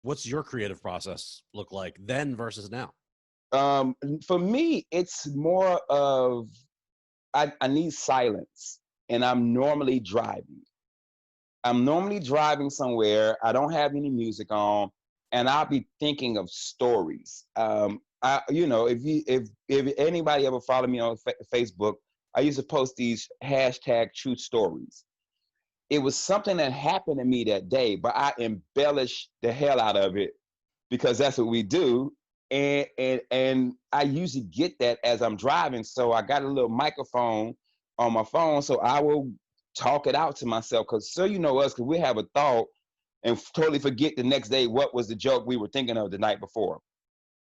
what's your creative process look like then versus now? For me, it's more of I need silence, and I'm normally driving. I'm normally driving somewhere. I don't have any music on, and I'll be thinking of stories. If anybody ever follow me on Facebook, I used to post these hashtag true stories. It was something that happened to me that day, but I embellished the hell out of it because that's what we do. And I usually get that as I'm driving. So I got a little microphone on my phone, so I will talk it out to myself. Because so you know us, because we have a thought and totally forget the next day what was the joke we were thinking of the night before.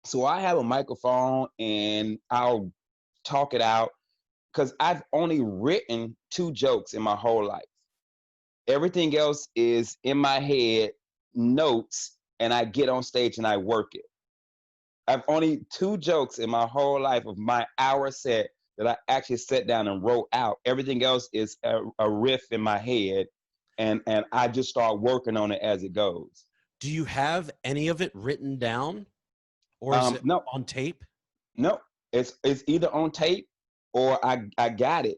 So I have a microphone and I'll talk it out because I've only written 2 jokes in my whole life. Everything else is in my head, notes, and I get on stage and I work it. I've only 2 jokes in my whole life of my hour set that I actually sat down and wrote out. Everything else is a riff in my head, and I just start working on it as it goes. Do you have any of it written down, or is it No, on tape? no. It's either on tape or I got it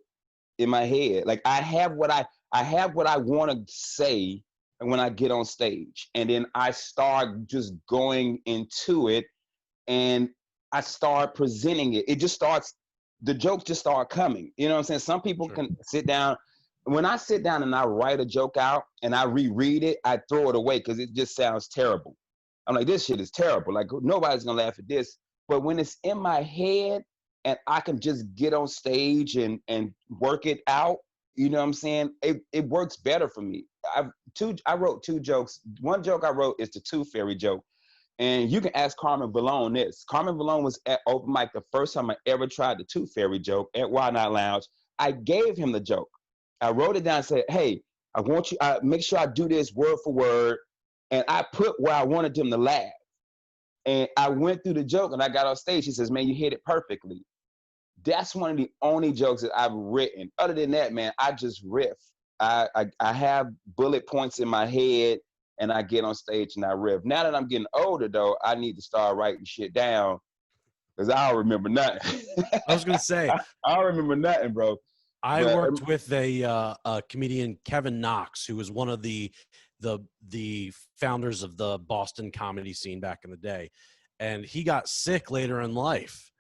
in my head. Like I have what I want to say when I get on stage, and then I start just going into it. And I start presenting it. The jokes just start coming. You know what I'm saying? Some people can sit down. When I sit down and I write a joke out and I reread it, I throw it away because it just sounds terrible. I'm like, this shit is terrible. Like nobody's gonna laugh at this. But when it's in my head and I can just get on stage and work it out, you know what I'm saying? It works better for me. I wrote 2 jokes. One joke I wrote is the Tooth Fairy joke. And you can ask Carmen Vallone this. Carmen Vallone was at open mic the first time I ever tried the Tooth Fairy joke at Wild Night Lounge. I gave him the joke. I wrote it down and said, hey, I want you, make sure I do this word for word. And I put where I wanted him to laugh. And I went through the joke and I got off stage. He says, man, you hit it perfectly. That's one of the only jokes that I've written. Other than that, man, I just riff. I have bullet points in my head. And I get on stage and I riff. Now that I'm getting older, though, I need to start writing shit down because I don't remember nothing. I was gonna say I don't remember nothing, bro. I worked with a comedian, Kevin Knox, who was one of the founders of the Boston comedy scene back in the day, and he got sick later in life.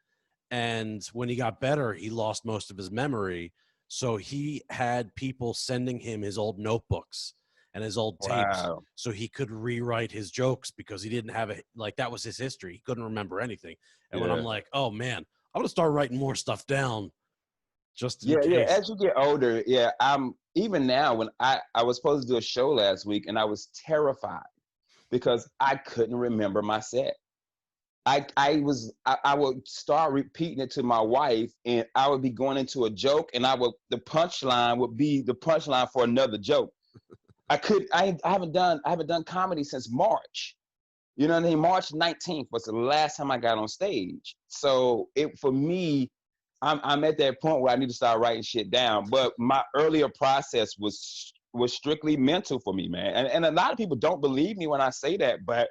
And when he got better, he lost most of his memory. So he had people sending him his old notebooks and his old tapes so he could rewrite his jokes because he didn't have it. Like that was his history. He couldn't remember anything. And when I'm like, oh man, I'm going to start writing more stuff down just in case. As you get older, I'm even now when I was supposed to do a show last week and I was terrified because I couldn't remember my set. I would start repeating it to my wife and I would be going into a joke and the punchline would be the punchline for another joke. I haven't done comedy since March. You know what I mean? March 19th was the last time I got on stage. So for me, I'm at that point where I need to start writing shit down. But my earlier process was strictly mental for me, man. And a lot of people don't believe me when I say that, but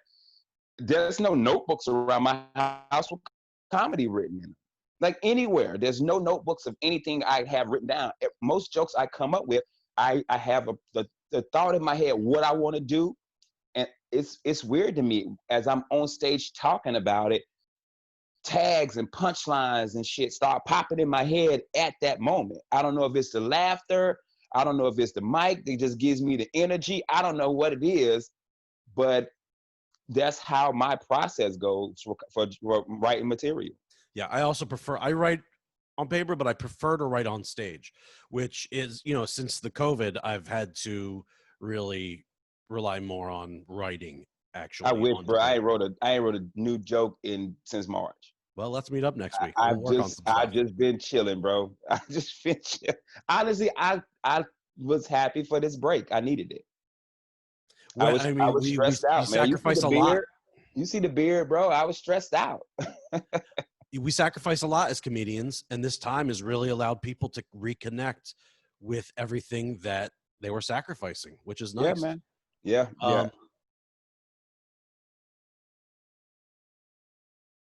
there's no notebooks around my house with comedy written in them. Like anywhere, there's no notebooks of anything I have written down. Most jokes I come up with, I have the thought in my head what I want to do, and it's weird to me as I'm on stage talking about it. Tags and punchlines and shit start popping in my head at that moment. I don't know if it's the laughter, I don't know if it's the mic that just gives me the energy. I don't know what it is, but that's how my process goes for writing material. Yeah, I also prefer, I write on paper, but I prefer to write on stage, which is, since the COVID, I've had to really rely more on writing, actually. I wish, bro, I ain't wrote a new joke since March. Well, let's meet up next week. I've just been chilling, bro. I just been chilling. Honestly, I was happy for this break. I needed it. Well, I was stressed out, man. Sacrifice a lot. You see the beard, bro? I was stressed out. We sacrifice a lot as comedians, and this time has really allowed people to reconnect with everything that they were sacrificing, which is nice. Yeah, man. Yeah.